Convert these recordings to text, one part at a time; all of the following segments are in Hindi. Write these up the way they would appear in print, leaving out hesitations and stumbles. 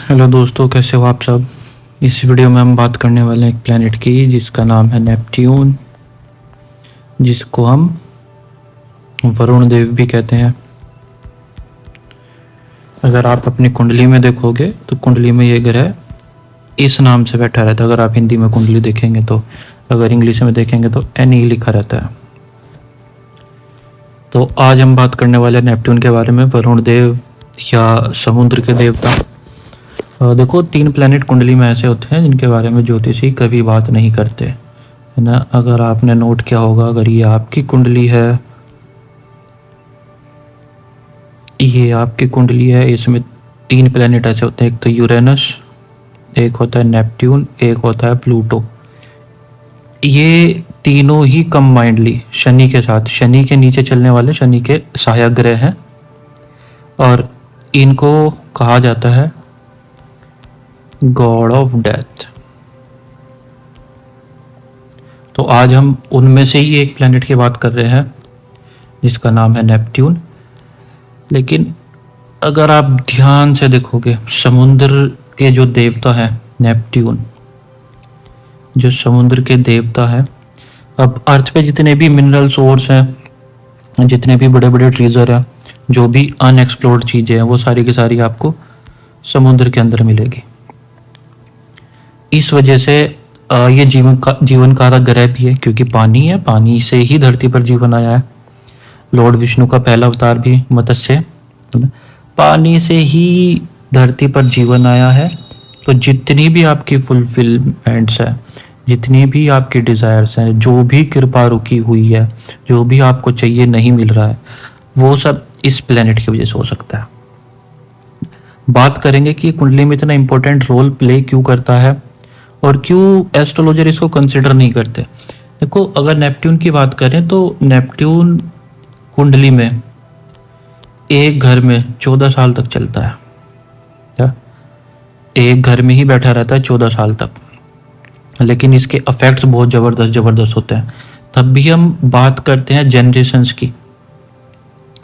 हेलो दोस्तों, कैसे हो आप सब। इस वीडियो में हम बात करने वाले हैं एक प्लैनेट की जिसका नाम है नेपट्यून, जिसको हम वरुण देव भी कहते हैं। अगर आप अपनी कुंडली में देखोगे तो कुंडली में ये ग्रह इस नाम से बैठा रहता है। अगर आप हिंदी में कुंडली देखेंगे तो, अगर इंग्लिश में देखेंगे तो एन ही लिखा रहता है। तो आज हम बात करने वाले हैं नेपट्यून के बारे में, वरुण देव या समुद्र के देवता। देखो, 3 प्लैनेट कुंडली में ऐसे होते हैं जिनके बारे में ज्योतिषी कभी बात नहीं करते, है ना। अगर आपने नोट किया होगा, अगर ये आपकी कुंडली है, ये आपकी कुंडली है, इसमें 3 प्लैनेट ऐसे होते हैं। एक तो यूरेनस, एक होता है नेपट्यून, एक होता है प्लूटो। ये तीनों ही कंबाइंडली शनि के साथ, शनि के नीचे चलने वाले, शनि के सहायक ग्रह हैं और इनको कहा जाता है गॉड ऑफ डेथ। तो आज हम उनमें से ही एक प्लैनेट की बात कर रहे हैं जिसका नाम है नेपट्यून। लेकिन अगर आप ध्यान से देखोगे, समुद्र के जो देवता है नेपट्यून, जो समुद्र के देवता है, अब अर्थ पे जितने भी मिनरल सोर्स हैं, जितने भी बड़े बड़े ट्रीजर हैं, जो भी अनएक्सप्लोर्ड चीज़ें हैं, वो सारी की सारी आपको समुद्र के अंदर मिलेगी। इस वजह से ये जीवन का ग्रह भी है, क्योंकि पानी है, पानी से ही धरती पर जीवन आया है। लॉर्ड विष्णु का पहला अवतार भी मत्स्य, है ना, पानी से ही धरती पर जीवन आया है। तो जितनी भी आपकी फुलफिलमेंट्स है, जितनी भी आपकी डिज़ायर्स हैं, जो भी कृपा रुकी हुई है, जो भी आपको चाहिए नहीं मिल रहा है, वो सब इस प्लेनेट की वजह से हो सकता है। बात करेंगे कि कुंडली में इतना इंपॉर्टेंट रोल प्ले क्यों करता है और क्यों एस्ट्रोलॉजर इसको कंसिडर नहीं करते। देखो, अगर नेपट्यून की बात करें तो नेपट्यून कुंडली में एक घर में 14 साल तक चलता है। क्या? एक घर में ही बैठा रहता है 14 साल तक, लेकिन इसके इफेक्ट्स बहुत ज़बरदस्त होते हैं। तब भी हम बात करते हैं जनरेशन्स की,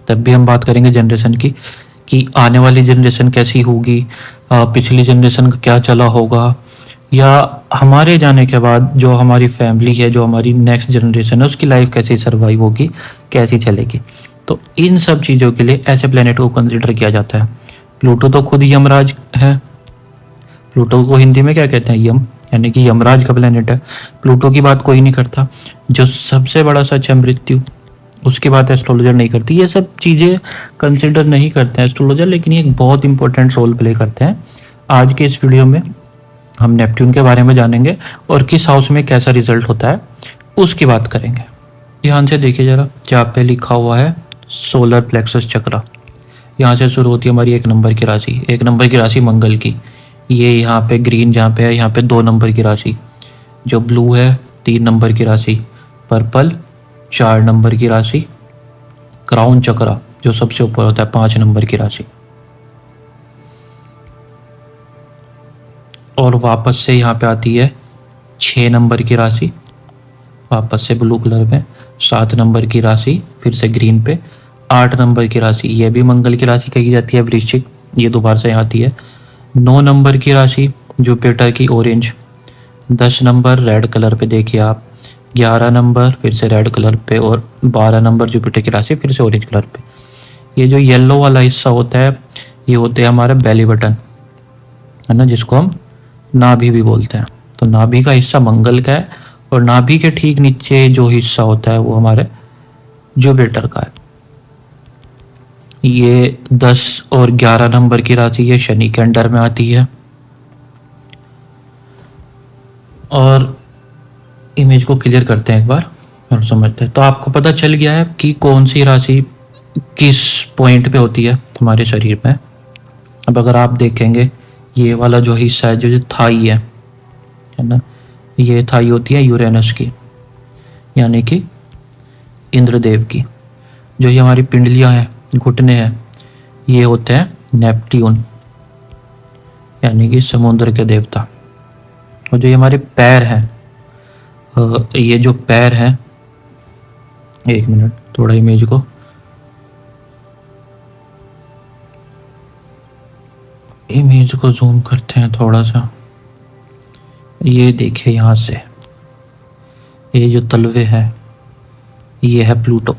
तब भी हम बात करेंगे जनरेशन की कि आने वाली जनरेशन कैसी होगी, पिछली जनरेशन का क्या चला होगा, या हमारे जाने के बाद जो हमारी फैमिली है, जो हमारी नेक्स्ट जनरेशन है, उसकी लाइफ कैसी सर्वाइव होगी, कैसी चलेगी। तो इन सब चीज़ों के लिए ऐसे प्लेनेट को कंसिडर किया जाता है। प्लूटो तो खुद यमराज है। प्लूटो को हिंदी में क्या कहते हैं? यम, यानी कि यमराज का प्लेनेट है। प्लूटो की बात कोई नहीं करता। जो सबसे बड़ा सच है मृत्यु, उसकी बात एस्ट्रोलॉजर नहीं करती। ये सब चीज़ें कंसिडर नहीं करते हैं एस्ट्रोलॉजर, लेकिन ये एक बहुत इंपॉर्टेंट रोल प्ले करते हैं। आज के इस वीडियो में हम नेपट्यून के बारे में जानेंगे और किस हाउस में कैसा रिजल्ट होता है उसकी बात करेंगे। ध्यान से देखिए जरा, जहाँ पे लिखा हुआ है सोलर प्लेक्सस चक्र, यहाँ से शुरू होती है हमारी 1 नंबर की राशि। 1 नंबर की राशि मंगल की, ये यहाँ पे ग्रीन जहाँ पे है, यहाँ पे 2 नंबर की राशि। जो ब्लू है 3 नंबर की राशि, पर्पल 4 नंबर की राशि, क्राउन चक्र जो सबसे ऊपर होता है 5 नंबर की राशि, और वापस से यहाँ पे आती है 6 नंबर की राशि, वापस से ब्लू कलर में 7 नंबर की राशि, फिर से ग्रीन पे 8 नंबर की राशि, ये भी मंगल की राशि कही जाती है वृश्चिक, ये दोबारा से आती है 9 नंबर की राशि जुपिटर की ऑरेंज, 10 नंबर रेड कलर पे देखिए आप, 11 नंबर फिर से रेड कलर पे, और 12 नंबर जुपिटर की राशि फिर से ऑरेंज कलर पे। ये जो येलो वाला हिस्सा होता है, ये होते हैं हमारे बेली बटन, है ना, जिसको हम नाभि भी बोलते हैं। तो नाभि का हिस्सा मंगल का है और नाभि के ठीक नीचे जो हिस्सा होता है वो हमारे जुपिटर का है। ये 10 और 11 नंबर की राशि ये शनि के अंडर में आती है। और इमेज को क्लियर करते हैं एक बार और समझते हैं। तो आपको पता चल गया है कि कौन सी राशि किस पॉइंट पे होती है हमारे शरीर में। अब अगर आप देखेंगे, ये वाला जो हिस्सा है, जो थाई है ना, ये थाई होती है यूरेनस की, यानी कि इंद्रदेव की। जो ये हमारी पिंडलियां हैं, घुटने हैं, ये होते हैं नेपट्यून, यानी कि समुद्र के देवता। और जो ये हमारे पैर हैं, ये जो पैर हैं, एक मिनट थोड़ा इमेज को, इमेज को जूम करते हैं थोड़ा सा। ये देखिए यहाँ से, ये जो तलवे हैं ये है प्लूटो।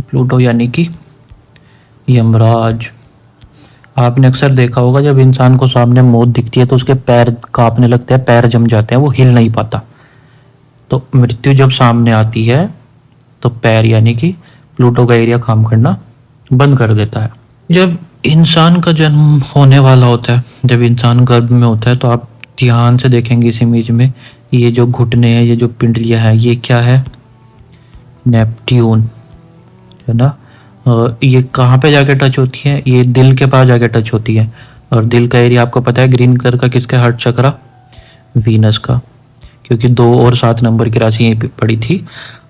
प्लूटो यानी कि यमराज। आपने अक्सर देखा होगा जब इंसान को सामने मौत दिखती है तो उसके पैर कांपने लगते हैं, पैर जम जाते हैं, वो हिल नहीं पाता। तो मृत्यु जब सामने आती है तो पैर यानी कि प्लूटो का एरिया काम करना बंद कर देता है। जब इंसान का जन्म होने वाला होता है, जब इंसान गर्भ में होता है, तो आप ध्यान से देखेंगे इस इमेज में, ये जो घुटने हैं, ये जो पिंडलियां हैं, ये क्या है? नेपट्यून है ना। ये कहाँ पे जाके टच होती है? ये दिल के पास जाके टच होती है। और दिल का एरिया आपको पता है ग्रीन कलर का किसका? हार्ट चक्रा, वीनस का, क्योंकि 2 और 7 नंबर की राशि यहीं पे पड़ी थी।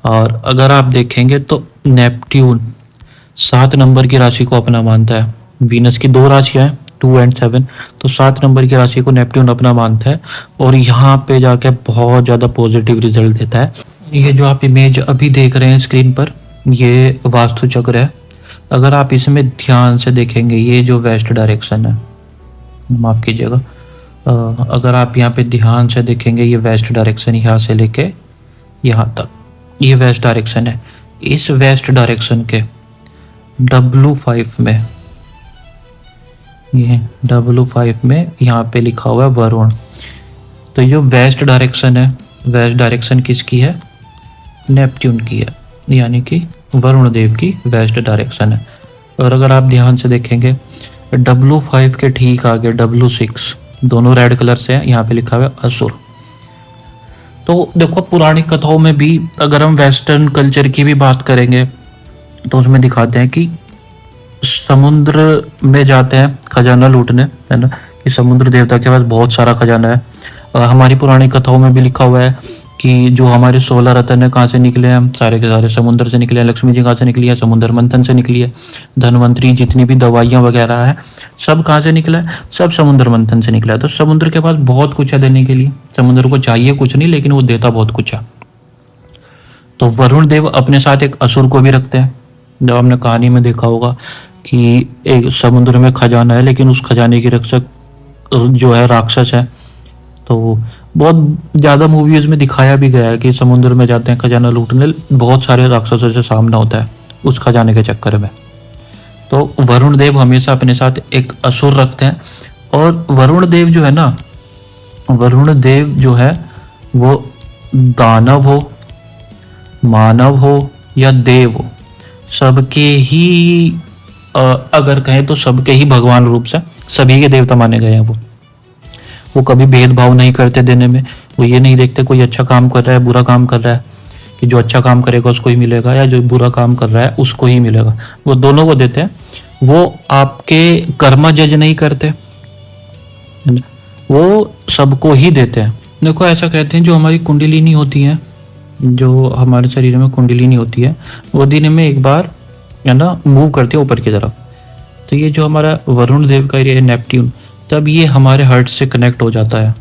और अगर आप देखेंगे तो नेपट्यून 7 नंबर की राशि को अपना मानता है। वीनस की 2 राशियां हैं 2 और 7, तो 7 नंबर की राशि को नेपट्यून अपना मानता है और यहाँ पे जाके बहुत ज़्यादा पॉजिटिव रिजल्ट देता है। ये जो आप इमेज अभी देख रहे हैं स्क्रीन पर, ये वास्तु चक्र है। अगर आप इसमें ध्यान से देखेंगे, ये जो वेस्ट डायरेक्शन है, माफ़ कीजिएगा, अगर आप यहाँ पे ध्यान से देखेंगे, ये वेस्ट डायरेक्शन यहाँ से लेके यहाँ तक, ये वेस्ट डायरेक्शन है। इस वेस्ट डायरेक्शन के W5 में, ये W5 में यहाँ पे लिखा हुआ है वरुण। तो जो वेस्ट डायरेक्शन है, वेस्ट डायरेक्शन किसकी है? नेपट्यून की है, यानी कि वरुण देव की वेस्ट डायरेक्शन है। और अगर आप ध्यान से देखेंगे W5 के ठीक आगे W6, दोनों रेड कलर से हैं, यहाँ पे लिखा हुआ है असुर। तो देखो पुरानी कथाओं में भी अगर हम वेस्टर्न कल्चर की भी बात करेंगे तो उसमें दिखाते हैं कि समुद्र में जाते हैं खजाना लूटने, है ना, कि समुद्र देवता के पास बहुत सारा खजाना है। हमारी पुरानी कथाओं में भी लिखा हुआ है कि जो हमारे 16 रत्न है कहाँ से निकले हैं? सारे के सारे समुद्र से निकले हैं। लक्ष्मी जी कहाँ से निकली है? समुद्र मंथन से निकली है। धनवंतरी जितनी भी दवाइयाँ वगैरह है सब कहाँ से निकला है? सब समुद्र मंथन से निकला है। तो समुद्र के पास बहुत कुछ है देने के लिए, समुद्र को चाहिए कुछ नहीं, लेकिन वो देता बहुत कुछ है। तो वरुण देव अपने साथ एक असुर को भी रखते हैं। जब आपने कहानी में देखा होगा कि एक समुद्र में खजाना है, लेकिन उस खजाने की रक्षक जो है राक्षस है। तो बहुत ज़्यादा मूवीज में दिखाया भी गया है कि समुद्र में जाते हैं खजाना लूटने, बहुत सारे राक्षसों से सामना होता है उस खजाने के चक्कर में। तो वरुण देव हमेशा अपने साथ एक असुर रखते हैं। और वरुण देव जो है ना, वरुण देव जो है वो दानव हो, मानव हो या देव हो, सबके ही अगर कहें तो सबके ही भगवान रूप से सभी के देवता माने गए हैं। वो कभी भेदभाव नहीं करते देने में। वो ये नहीं देखते कोई अच्छा काम कर रहा है, बुरा काम कर रहा है, कि जो अच्छा काम करेगा उसको ही मिलेगा या जो बुरा काम कर रहा है उसको ही मिलेगा। वो दोनों को देते हैं। वो आपके कर्म जज नहीं करते, वो सबको ही देते हैं। देखो ऐसा कहते हैं जो हमारी कुंडलिनी होती है, जो हमारे शरीर में कुंडलिनी होती है, वो दिन में एक बार है ना मूव करती है ऊपर की तरफ। तो ये जो हमारा वरुण देव का एरिया है नेपट्यून, तब ये हमारे हार्ट से कनेक्ट हो जाता है,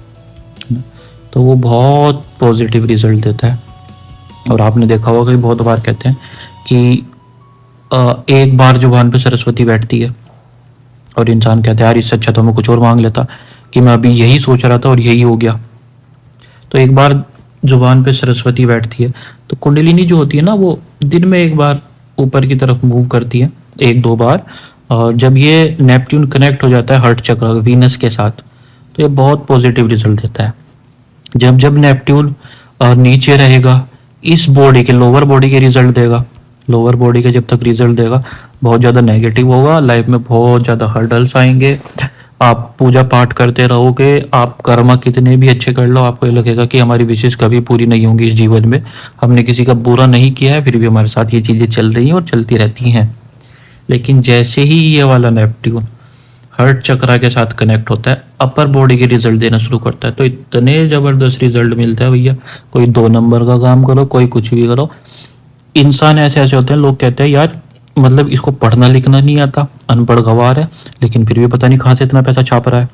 तो वो बहुत पॉजिटिव रिजल्ट देता है। और आपने देखा होगा कि बहुत बार कहते हैं कि एक बार जुबान पे सरस्वती बैठती है और इंसान कहता है यार इससे अच्छा तो मैं कुछ और मांग लेता, कि मैं अभी यही सोच रहा था और यही हो गया। तो एक बार जुबान पे सरस्वती बैठती है तो कुंडलिनी जो होती है ना, वो दिन में एक बार ऊपर की तरफ मूव करती है, 1-2 बार। और जब ये नेपट्यून कनेक्ट हो जाता है हार्ट चक्र वीनस के साथ, तो ये बहुत पॉजिटिव रिजल्ट देता है। जब जब नेपट्यून नीचे रहेगा, इस बॉडी के लोअर बॉडी के रिजल्ट देगा, लोअर बॉडी के जब तक रिजल्ट देगा बहुत ज़्यादा नेगेटिव होगा, लाइफ में बहुत ज़्यादा हर्डल्स आएंगे। आप पूजा पाठ करते रहोगे, आप कर्म कितने भी अच्छे कर लो, आपको ये लगेगा कि हमारी विशेष कभी पूरी नहीं होंगी इस जीवन में, हमने किसी का बुरा नहीं किया है, फिर भी हमारे साथ ये चीज़ें चल रही हैं और चलती रहती हैं। लेकिन जैसे ही ये वाला नेपट्यून हार्ट चक्रा के साथ कनेक्ट होता है, अपर बॉडी के रिजल्ट देना शुरू करता है। तो इतने ज़बरदस्त रिजल्ट मिलता है भैया, कोई 2 नंबर का काम करो, कोई कुछ भी करो। इंसान ऐसे ऐसे होते हैं, लोग कहते हैं यार मतलब इसको पढ़ना लिखना नहीं आता, अनपढ़ गवार है, लेकिन फिर भी पता नहीं कहाँ से इतना पैसा छाप रहा है।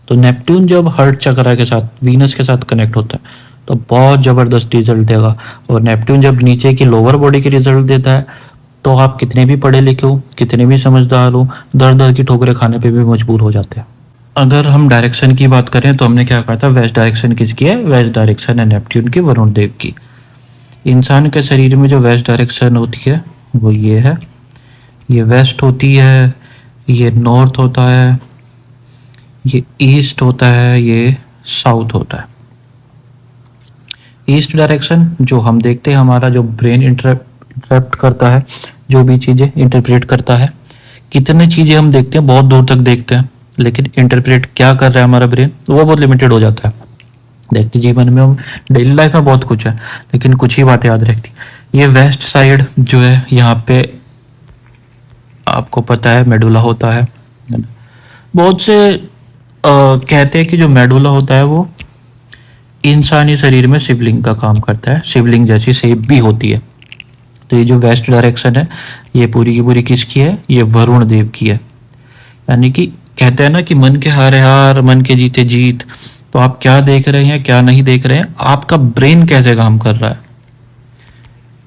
तो नेपट्यून जब हार्ट चक्रा के साथ वीनस के साथ कनेक्ट होता है तो बहुत ज़बरदस्त रिजल्ट देगा। और नेपट्यून जब नीचे की लोअर बॉडी के रिजल्ट देता है तो आप कितने भी पढ़े लिखे हो, कितने भी समझदार हो, दर दर की ठोकरें खाने पे भी मजबूर हो जाते हैं। अगर हम डायरेक्शन की बात करें तो हमने क्या कहा था, वेस्ट डायरेक्शन किसकी है? वेस्ट डायरेक्शन है नेपट्यून की, वरुण देव की। इंसान के शरीर में जो वेस्ट डायरेक्शन होती है वो ये है, ये वेस्ट होती है, ये नॉर्थ होता है, ये ईस्ट होता है, ये साउथ होता है। ईस्ट डायरेक्शन जो हम देखते हैं, हमारा जो ब्रेन इंटरप्ट करता है, जो भी चीज़ें इंटरप्रेट करता है, कितने चीज़ें हम देखते हैं, बहुत दूर तक देखते हैं, लेकिन इंटरप्रेट क्या कर रहा है हमारा ब्रेन, वो बहुत लिमिटेड हो जाता है। देखते जीवन में हम डेली लाइफ में बहुत कुछ है, लेकिन कुछ ही बातें याद रहती। ये वेस्ट साइड जो है, यहाँ पे आपको पता है मेडुला होता है। बहुत से कहते हैं कि जो मेडुला होता है वो इंसानी शरीर में शिवलिंग का काम करता है, शिवलिंग जैसी शेप भी होती है। तो ये जो वेस्ट डायरेक्शन है, ये पूरी की पूरी किसकी है? ये वरुण देव की है। यानी कि कहते हैं ना कि मन के हारे हार, मन के जीते जीत। तो आप क्या देख रहे हैं, क्या नहीं देख रहे हैं, आपका ब्रेन कैसे काम कर रहा है,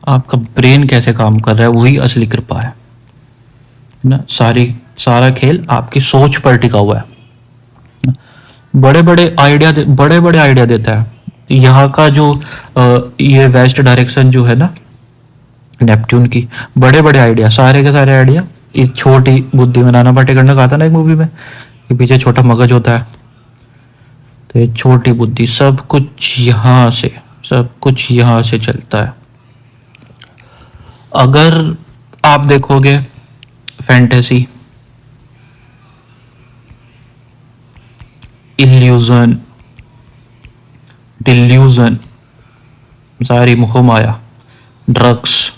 आपका ब्रेन कैसे काम कर रहा है, वही असली कृपा है ना। सारा खेल आपकी सोच पर टिका हुआ है। बड़े बड़े आइडिया देता है। यहाँ का जो ये वेस्ट डायरेक्शन जो है ना नेपट्यून की, बड़े बड़े आइडिया, सारे के सारे आइडिया एक छोटी बुद्धि में, नाना पाटेकर ने कहा था ना एक मूवी में कि पीछे छोटा मगज होता है, तो ये छोटी बुद्धि, सब कुछ यहाँ से चलता है। अगर आप देखोगे फैंटेसी, इल्यूजन, डिल्यूजन, सारी मोहमाया, ड्रग्स,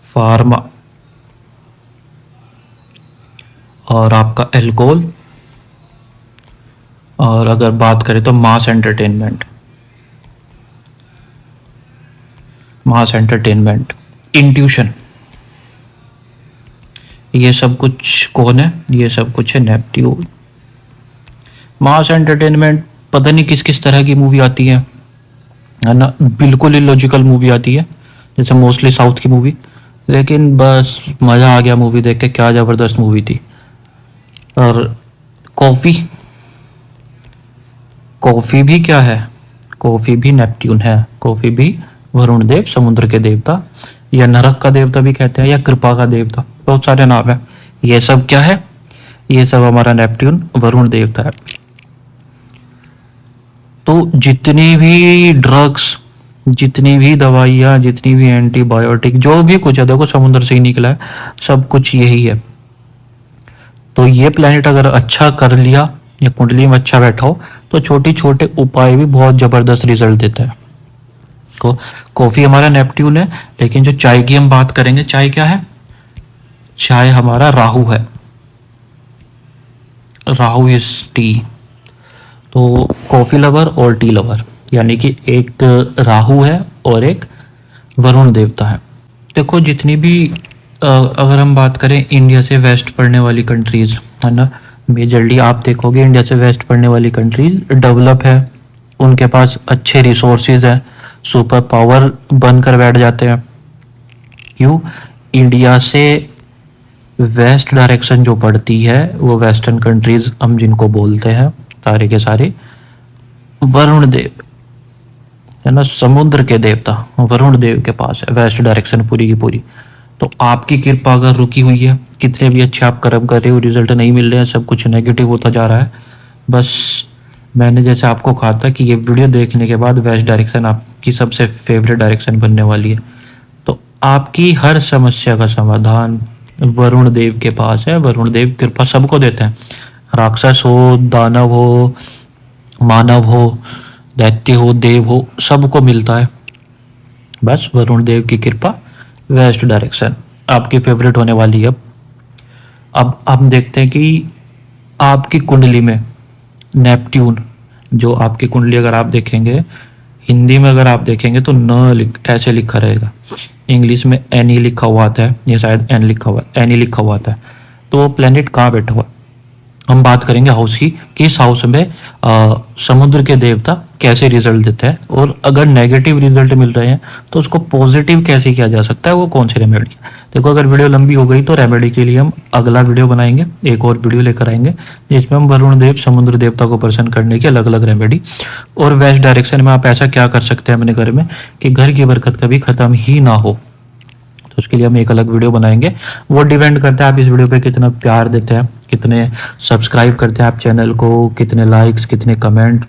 फार्मा और आपका एल्कोहल, और अगर बात करें तो मास एंटरटेनमेंट, इंट्यूशन, ये सब कुछ कौन है? ये सब कुछ है नेपट्यून। मास एंटरटेनमेंट, पता नहीं किस किस तरह की मूवी आती है ना, बिल्कुल इलॉजिकल मूवी आती है, जैसे मोस्टली साउथ की मूवी, लेकिन बस मज़ा आ गया मूवी देख के, क्या ज़बरदस्त मूवी थी। और कॉफ़ी भी क्या है? कॉफ़ी भी नेपट्यून है, कॉफ़ी भी वरुण देव, समुद्र के देवता, या नरक का देवता भी कहते हैं, या कृपा का देवता, बहुत सारे नाम है। ये सब क्या है? ये सब हमारा नेपट्यून वरुण देवता है। तो जितनी भी ड्रग्स, जितनी भी दवाइयाँ, जितनी भी एंटीबायोटिक, जो भी कुछ है, देखो समुद्र से ही निकला है, सब कुछ यही है। तो ये प्लेनेट अगर अच्छा कर लिया या कुंडली में अच्छा बैठा हो तो छोटे छोटे उपाय भी बहुत जबरदस्त रिजल्ट देता है। तो कॉफी हमारा नेपट्यून है, लेकिन जो चाय की हम बात करेंगे, चाय क्या है? चाय हमारा राहु है, राहु इज टी। तो कॉफी लवर और टी लवर, यानी कि एक राहु है और एक वरुण देवता है। देखो जितनी भी अगर हम बात करें इंडिया से वेस्ट पड़ने वाली कंट्रीज है ना, मेजरली आप देखोगे इंडिया से वेस्ट पड़ने वाली कंट्रीज डेवलप है, उनके पास अच्छे रिसोर्सेज हैं, सुपर पावर बनकर बैठ जाते हैं। क्यों? इंडिया से वेस्ट डायरेक्शन जो पड़ती है वो वेस्टर्न कंट्रीज हम जिनको बोलते हैं, सारे के सारे वरुण देव है ना, समुद्र के देवता वरुण देव के पास है वेस्ट डायरेक्शन पूरी की पूरी। तो आपकी कृपा अगर रुकी हुई है, कितने भी अच्छे आप कर्म कर रहे हो, रिजल्ट नहीं मिल रहे हैं, सब कुछ नेगेटिव होता जा रहा है, बस मैंने जैसे आपको कहा था कि ये वीडियो देखने के बाद वेस्ट डायरेक्शन आपकी सबसे फेवरेट डायरेक्शन बनने वाली है। तो आपकी हर समस्या का समाधान वरुण देव के पास है। वरुण देव कृपा सबको देते हैं, राक्षस हो, दानव हो, मानव हो, दैत्य हो, देव हो, सबको मिलता है। बस वरुण देव की कृपा, वेस्ट डायरेक्शन आपकी फेवरेट होने वाली है। अब हम देखते हैं कि आपकी कुंडली में नेपट्यून, जो आपकी कुंडली अगर आप देखेंगे, हिंदी में अगर आप देखेंगे तो ऐसे लिखा रहेगा, इंग्लिश में एनी लिखा हुआ आता है, ये शायद एन लिखा हुआ, एनी लिखा हुआ आता है। तो वो प्लेनेट कहाँ बैठा हुआ? हम बात करेंगे हाउस की कि इस हाउस में समुद्र के देवता कैसे रिजल्ट देते हैं, और अगर नेगेटिव रिजल्ट मिल रहे हैं तो उसको पॉजिटिव कैसे किया जा सकता है, वो कौन सी रेमेडी। देखो, अगर वीडियो लंबी हो गई तो रेमेडी के लिए हम अगला वीडियो बनाएंगे, एक और वीडियो लेकर आएंगे जिसमें हम वरुण देव समुद्र देवता को प्रसन्न करने की अलग अलग रेमेडी, और वेस्ट डायरेक्शन में आप ऐसा क्या कर सकते हैं अपने घर में कि घर की बरकत कभी खत्म ही ना हो। तो उसके लिए हम एक अलग वीडियो बनाएंगे। वो डिपेंड करता है आप इस वीडियो पे कितना प्यार देते हैं, कितने सब्सक्राइब करते हैं आप चैनल को, कितने लाइक्स, कितने कमेंट,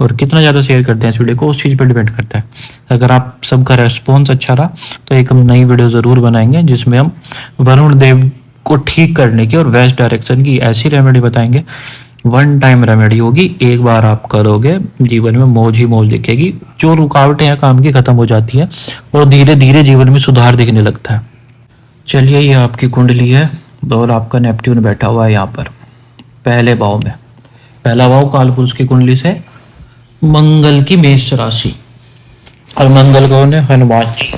और कितना ज़्यादा शेयर करते हैं इस वीडियो को, उस चीज़ पे डिपेंड करता है। अगर आप सबका रेस्पॉन्स अच्छा रहा तो एक हम नई वीडियो ज़रूर बनाएंगे जिसमें हम वरुण देव को ठीक करने की और वेस्ट डायरेक्शन की ऐसी रेमेडी बताएंगे। वन टाइम रेमेडी होगी, एक बार आप करोगे जीवन में मौज ही मौज दिखेगी, जो रुकावटें हैं काम की खत्म हो जाती है और धीरे धीरे जीवन में सुधार दिखने लगता है। चलिए, ये आपकी कुंडली है और आपका नेपट्यून बैठा हुआ है यहाँ पर पहले भाव में। पहला भाव कालपुरुष की कुंडली से मंगल की मेष राशि, और मंगल कौन है? हनुमान जी।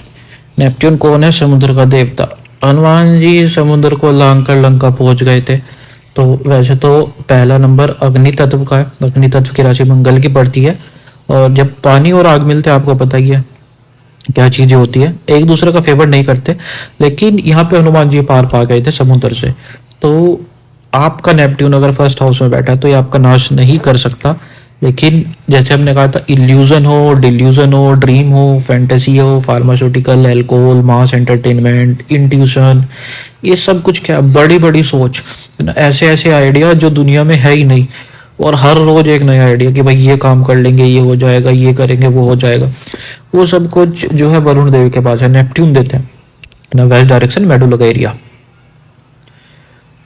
नेपट्यून कौन है? समुद्र का देवता। हनुमान जी समुद्र को लांग कर लंका पहुंच गए थे। तो वैसे तो पहला नंबर अग्नि तत्व का है, अग्नि तत्व की राशि मंगल की पड़ती है, और जब पानी और आग मिलते हैं आपको पता ही है क्या चीजें होती है, एक दूसरे का फेवर नहीं करते, लेकिन यहाँ पे हनुमान जी पार पा गए थे समुद्र से। तो आपका नेपट्यून अगर फर्स्ट हाउस में बैठा है तो ये आपका नाश नहीं कर सकता, लेकिन जैसे हमने कहा था, इल्यूजन हो, डिल्यूजन हो, ड्रीम हो, फैंटेसी हो, फार्मास्यूटिकल, एल्कोहल, मास एंटरटेनमेंट, इंट्यूशन, ये सब कुछ क्या, बड़ी बड़ी सोच, ऐसे ऐसे आइडिया जो दुनिया में है ही नहीं, और हर रोज एक नया आइडिया कि भाई ये काम कर लेंगे, ये हो जाएगा, ये करेंगे, वो हो जाएगा, वो सब कुछ जो है वरुण देव के पास है, नेपट्यून देते हैं ना, वेस्ट डायरेक्शन, मेडुला एरिया।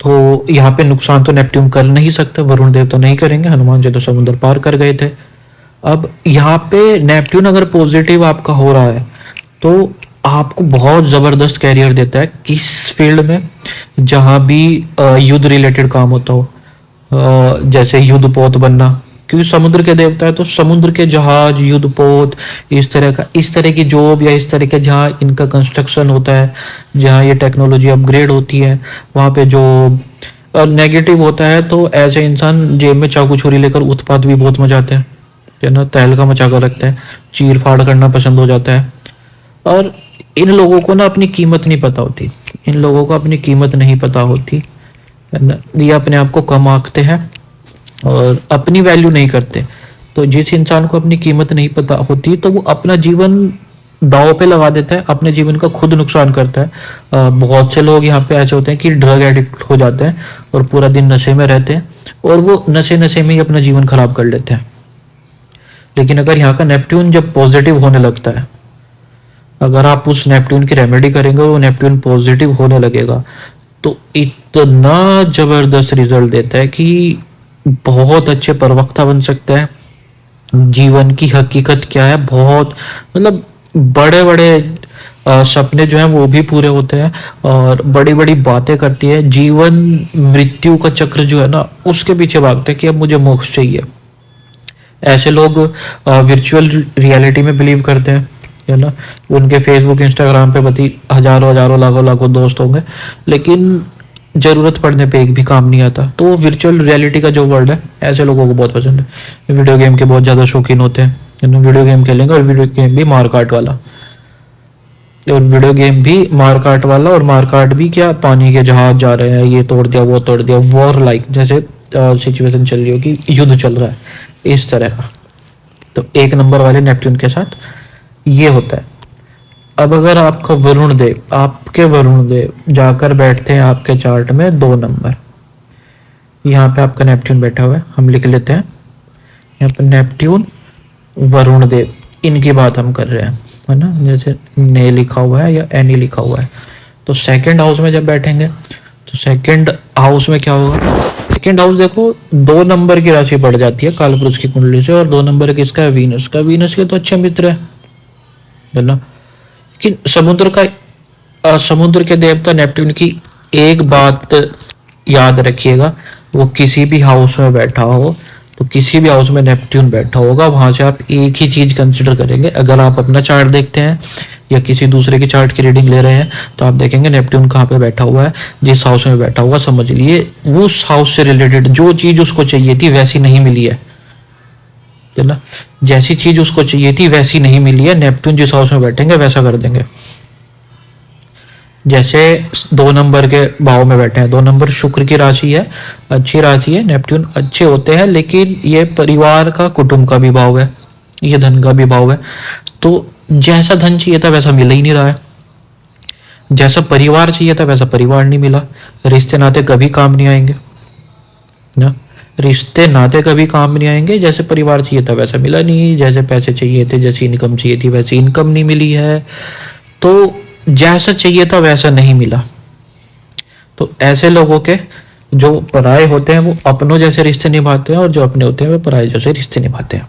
तो यहाँ पे नुकसान तो नेपट्यून कर नहीं सकता, वरुण देव तो नहीं करेंगे, हनुमान जी तो समुद्र पार कर गए थे। अब यहाँ पे नेपट्यून अगर पॉजिटिव आपका हो रहा है तो आपको बहुत जबरदस्त कैरियर देता है किस फील्ड में, जहाँ भी युद्ध रिलेटेड काम होता हो, जैसे युद्धपोत बनना, क्योंकि समुद्र के देवता है तो समुद्र के जहाज, युद्धपोत, इस तरह की जॉब, या इस तरह के जहाँ इनका कंस्ट्रक्शन होता है, जहाँ ये टेक्नोलॉजी अपग्रेड होती है, वहाँ पे जो नेगेटिव होता है तो ऐसे इंसान जेब में चाकू छुरी लेकर उत्पात भी बहुत मचाते हैं, है ना, तहलका मचा कर रखते हैं, चीर फाड़ करना पसंद हो जाता है। और इन लोगों को ना अपनी कीमत नहीं पता होती, इन लोगों को अपनी कीमत नहीं पता होती, है ना, ये अपने आप को कम आंकते हैं और अपनी वैल्यू नहीं करते। तो जिस इंसान को अपनी कीमत नहीं पता होती तो वो अपना जीवन दांव पे लगा देता है, अपने जीवन का खुद नुकसान करता है। बहुत से लोग यहाँ पे ऐसे होते हैं कि ड्रग एडिक्ट हो जाते हैं और पूरा दिन नशे में रहते हैं, और वो नशे में ही अपना जीवन खराब कर लेते हैं। लेकिन अगर यहाँ का नेपट्यून जब पॉजिटिव होने लगता है, अगर आप उस नेपट्यून की रेमेडी करेंगे, वो नेपट्यून पॉजिटिव होने लगेगा, तो इतना जबरदस्त रिजल्ट देता है कि बहुत अच्छे प्रवक्ता बन सकते हैं। जीवन की हकीकत क्या है, बहुत मतलब बड़े बड़े सपने जो हैं वो भी पूरे होते हैं, और बड़ी बड़ी बातें करती है। जीवन मृत्यु का चक्र जो है ना, उसके पीछे भागते हैं कि अब मुझे मोक्ष चाहिए। ऐसे लोग वर्चुअल रियलिटी में बिलीव करते हैं, है ना, उनके फेसबुक, इंस्टाग्राम पे बती हजारों हजारों लाखों लाखों दोस्त होंगे, लेकिन जरूरत पड़ने पे एक भी काम नहीं आता। तो वर्चुअल रियलिटी का जो वर्ल्ड है, ऐसे लोगों को बहुत पसंद है। वीडियो गेम के बहुत ज्यादा शौकीन होते हैं, वीडियो गेम खेलेंगे, और वीडियो गेम भी मारकाट वाला, और वीडियो गेम भी मारकाट वाला, और मारकाट भी क्या, पानी के जहाज जा रहे हैं, ये तोड़ दिया, वो तोड़ दिया, वॉर लाइक, जैसे सिचुएशन चल रही हो कि युद्ध चल रहा है, इस तरह का। तो एक नंबर वाले नेपट्यून के साथ ये होता है। अब अगर आपका आपके वरुण देव जाकर बैठते हैं आपके चार्ट में 2 नंबर, यहाँ पे आपका नेपट्यून बैठा हुआ है, हम लिख लेते हैं यहाँ पे नेपट्यून, वरुण देव, इनकी बात हम कर रहे हैं, है ना, जैसे ने लिखा हुआ है या एनी लिखा हुआ है। तो सेकंड हाउस में जब बैठेंगे तो सेकंड हाउस में क्या होगा, सेकंड हाउस देखो 2 नंबर की राशि बढ़ जाती है कालपुरुष की कुंडली से, और 2 नंबर किसका है, वीनस का। वीनस के तो अच्छे मित्र है ना, लेकिन समुद्र के देवता नेपट्यून की एक बात याद रखिएगा, वो किसी भी हाउस में बैठा हो तो किसी भी हाउस में नेपट्यून बैठा होगा वहां से आप एक ही चीज कंसिडर करेंगे। अगर आप अपना चार्ट देखते हैं या किसी दूसरे की चार्ट की रीडिंग ले रहे हैं तो आप देखेंगे नेपट्यून कहाँ पे बैठा हुआ है, जिस हाउस में बैठा हुआ, समझ लिए उस हाउस से रिलेटेड जो चीज उसको चाहिए थी वैसी नहीं मिली है ना। जैसी चीज उसको चाहिए थी वैसी नहीं मिली है, नेपट्यून जिस हाउस में बैठेंगे वैसा कर देंगे। जैसे 2 नंबर के भाव में बैठे हैं, 2 नंबर शुक्र की राशि है, अच्छी राशि है, नेपट्यून अच्छे होते हैं, लेकिन ये परिवार का, कुटुंब का भी भाव है, ये धन का भी भाव है। तो जैसा धन चाहिए था वैसा मिल ही नहीं रहा है, जैसा परिवार चाहिए था वैसा परिवार नहीं मिला। रिश्ते नाते कभी काम नहीं आएंगे ना, रिश्ते नाते कभी काम नहीं आएंगे। जैसे परिवार चाहिए था वैसा मिला नहीं, जैसे पैसे चाहिए थे, जैसी इनकम चाहिए थी वैसी इनकम नहीं मिली है, तो जैसा चाहिए था वैसा नहीं मिला। तो ऐसे लोगों के जो पराये होते हैं वो अपनों जैसे रिश्ते निभाते हैं, और जो अपने होते हैं वो पराये जैसे रिश्ते निभाते हैं।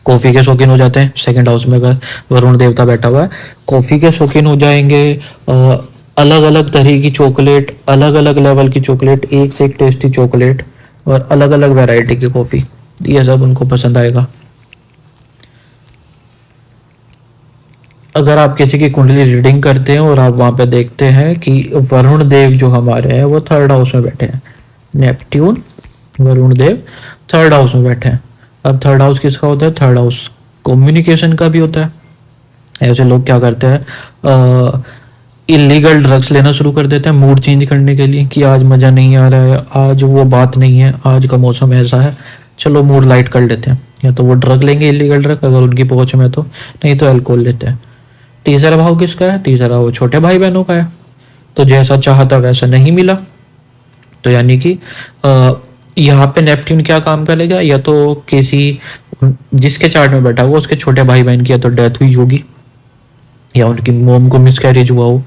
कॉफी के शौकीन हो जाते हैं, सेकंड हाउस में अगर वरुण देवता बैठा हुआ है, कॉफी के शौकीन हो जाएंगे। अलग अलग तरह की चॉकलेट, अलग अलग लेवल की चॉकलेट, एक से एक टेस्टी चॉकलेट और अलग अलग वैरायटी की कॉफी, ये सब उनको पसंद आएगा। अगर आप किसी की कुंडली रीडिंग करते हैं और आप वहां पे देखते हैं कि वरुण देव जो हमारे हैं वो थर्ड हाउस में बैठे हैं, नेपट्यून वरुण देव थर्ड हाउस में बैठे हैं। अब थर्ड हाउस किसका होता है? थर्ड हाउस कम्युनिकेशन का भी होता है। ऐसे लोग क्या करते हैं, इलीगल ड्रग्स लेना शुरू कर देते हैं मूड चेंज करने के लिए, कि आज मज़ा नहीं आ रहा है, आज वो बात नहीं है, आज का मौसम ऐसा है, चलो मूड लाइट कर लेते हैं। या तो वो ड्रग लेंगे, इलीगल ड्रग अगर उनकी पहुंच में, तो नहीं तो अल्कोहल लेते हैं। तीसरा भाव किसका है? तीसरा भाव छोटे भाई बहनों का है। तो जैसा चाहता वैसा नहीं मिला, तो यानी कि यहाँ पे नेपट्यून क्या काम करेगा, या तो किसी जिसके चार्ट में बैठा हुआ उसके छोटे भाई बहन की या तो डेथ हुई होगी, या उनकी मोम को मिसकैरेज हुआ हो,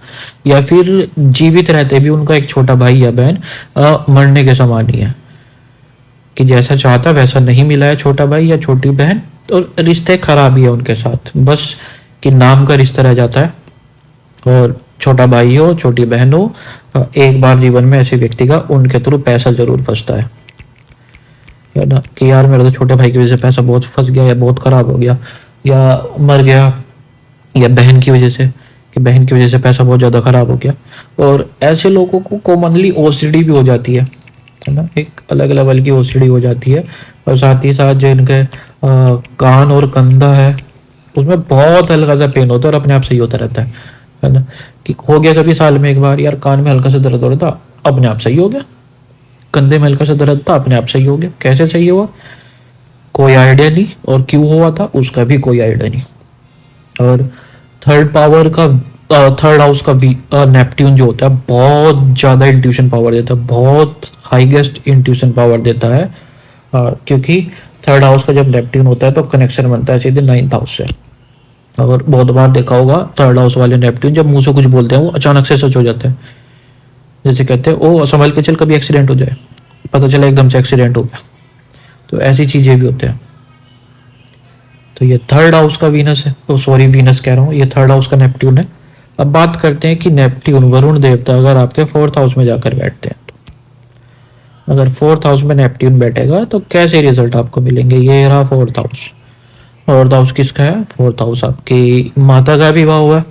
या फिर जीवित रहते भी उनका एक छोटा भाई या बहन मरने के समान ही है, कि जैसा चाहता वैसा नहीं मिला है छोटा भाई या छोटी बहन, और रिश्ते खराब ही है उनके साथ, बस कि नाम का रिश्ता रह जाता है। और छोटा भाई हो, छोटी बहन हो, एक बार जीवन में ऐसे व्यक्ति का उनके थ्रू पैसा जरूर फंसता है ना, कि यार मेरा तो छोटे भाई की वजह से पैसा बहुत फंस गया, या बहुत खराब हो गया, या मर गया, या बहन की वजह से, कि बहन की वजह से पैसा बहुत ज़्यादा खराब हो गया। और ऐसे लोगों को कॉमनली ओसीडी भी हो जाती है ना, एक अलग लेवल की ओसीडी हो जाती है। और साथ ही साथ जो इनके कान और कंधा है उसमें बहुत हल्का सा पेन होता है और अपने आप सही होता रहता है ना, कि हो गया कभी साल में एक बार, यार कान में हल्का सा दर्द हो रहा था, अपने आप सही हो गया, कंधे में हल्का सा दर्द था, अपने आप सही हो गया। कैसे सही हुआ? कोई आइडिया नहीं, और क्यों हुआ था उसका भी कोई आइडिया नहीं। और थर्ड हाउस का नेपट्यून जो होता है बहुत ज़्यादा इंट्यूशन पावर देता है, बहुत हाईएस्ट इंट्यूशन पावर देता है, क्योंकि थर्ड हाउस का जब नेपट्यून होता है तो कनेक्शन बनता है सीधे 9th हाउस से। और बहुत बार देखा होगा थर्ड हाउस वाले नेपट्यून जब मुंह से कुछ बोलते हैं वो अचानक से सच हो जाता है। जैसे कहते हैं ओ संभल के चल, कभी एक्सीडेंट हो जाए, पता चला एकदम से एक्सीडेंट हो गया। तो ऐसी चीज़ें भी होते हैं। तो ये थर्ड हाउस का वीनस है, तो सॉरी वीनस कह रहा हूँ, ये थर्ड हाउस का नेपट्यून है। अब बात करते हैं कि नेपट्यून वरुण देवता अगर आपके 4th हाउस में जाकर बैठते हैं, तो अगर 4th हाउस में नेपट्यून बैठेगा तो कैसे रिजल्ट आपको मिलेंगे? ये रहा 4th हाउस। 4th हाउस किसका है? 4th हाउस आपकी माता का भी भाव है।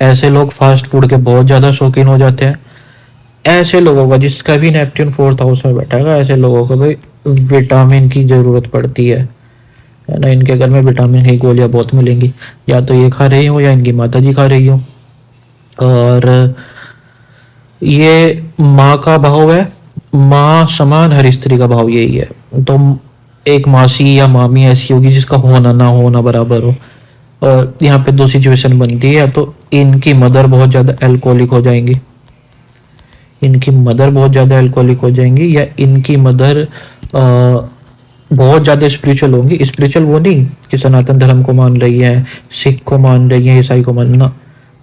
ऐसे लोग फास्ट फूड के बहुत ज़्यादा शौकीन हो जाते हैं। ऐसे लोगों का जिसका भी नेपट्यून 4th हाउस में बैठेगा, ऐसे लोगों को भाई विटामिन की ज़रूरत पड़ती है ना। इनके घर में विटामिन की गोलियां बहुत मिलेंगी, या तो ये खा रही हो या इनकी माता जी खा रही हो। और ये माँ का भाव है, माँ समान हर स्त्री का भाव यही है। तो एक मासी या मामी ऐसी होगी जिसका होना ना होना बराबर हो। और यहाँ पे 2 सिचुएशन बनती है, तो इनकी मदर बहुत ज़्यादा अल्कोहलिक हो जाएंगी, इनकी मदर बहुत ज़्यादा अल्कोहलिक हो जाएंगी, या इनकी मदर बहुत ज़्यादा स्पिरिचुअल होंगी। स्पिरिचुअल वो नहीं कि सनातन धर्म को मान रही है, सिख को मान रही है, ईसाई को मानना,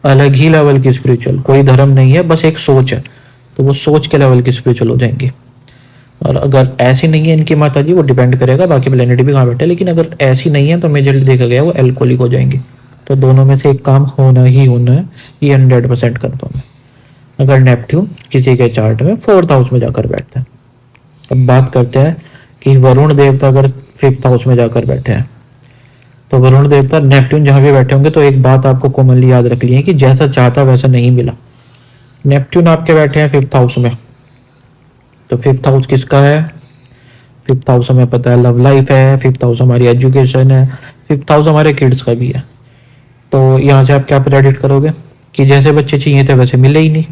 अलग ही लेवल की स्पिरिचुअल। कोई धर्म नहीं है, बस एक सोच है, तो वो सोच के लेवल की स्पिरिचुअल हो जाएंगी। और अगर ऐसी नहीं है इनकी माता जी, वो डिपेंड करेगा बाकी प्लेनेट भी कहाँ बैठे, लेकिन अगर ऐसी नहीं है तो मेजरली देखा गया वो एल्कोहलिक हो जाएंगी। तो दोनों में से एक काम होना ही होना है, ये 100% कन्फर्म है अगर नेपट्यून किसी के चार्ट में 4th हाउस में जाकर बैठता है। अब बात करते हैं कि वरुण देवता अगर 5th हाउस में जाकर बैठे हैं तो वरुण देवता नेपट्टून जहां भी बैठे होंगे तो एक बात आपको कॉमनली याद रखनी है कि जैसा चाहता वैसा नहीं मिला। नेपट्टून आपके बैठे हैं 5th हाउस में, तो 5th हाउस किसका है? 5th हाउस हमें पता है लव लाइफ है, 5th हाउस हमारी एजुकेशन है, 5th हाउस हमारे किड्स का भी है। तो यहाँ से आप क्या प्रेडिक्ट करोगे कि जैसे बच्चे चाहिए थे वैसे मिले ही नहीं,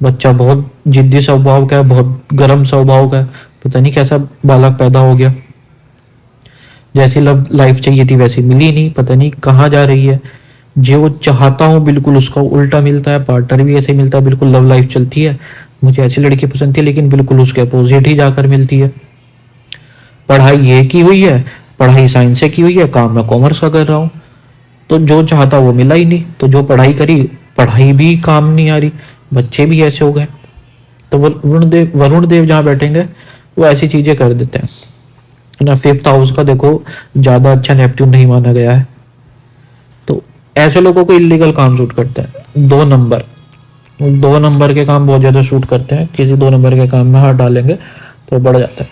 बच्चा बहुत जिद्दी स्वभाव का है, बहुत गर्म स्वभाव का है, पता नहीं कैसा बालक पैदा हो गया। जैसी लव लाइफ चाहिए थी वैसी मिली नहीं, पता नहीं कहाँ जा रही है। जो चाहता हूँ बिल्कुल उसका उल्टा मिलता है, पार्टनर भी ऐसे मिलता है, बिल्कुल लव लाइफ चलती है, मुझे ऐसी लड़की पसंद थी लेकिन बिल्कुल उसके अपोजिट ही जाकर मिलती है। पढ़ाई ये की हुई है, पढ़ाई साइंस से की हुई है, काम मैं कॉमर्स का कर रहा हूँ, तो जो चाहता वो मिला ही नहीं। तो जो पढ़ाई करी पढ़ाई भी काम नहीं आ रही, बच्चे भी ऐसे हो गए। तो वरुण देव जहाँ बैठेंगे वो ऐसी चीजें कर देते हैं ना। 5th हाउस का देखो ज्यादा अच्छा नेपट्टून नहीं माना गया है, तो ऐसे लोगों को इलीगल काम शूट करते हैं। 2 नंबर के काम बहुत ज्यादा शूट करते हैं, किसी 2 नंबर के काम में हाथ डालेंगे तो बढ़ जाता है।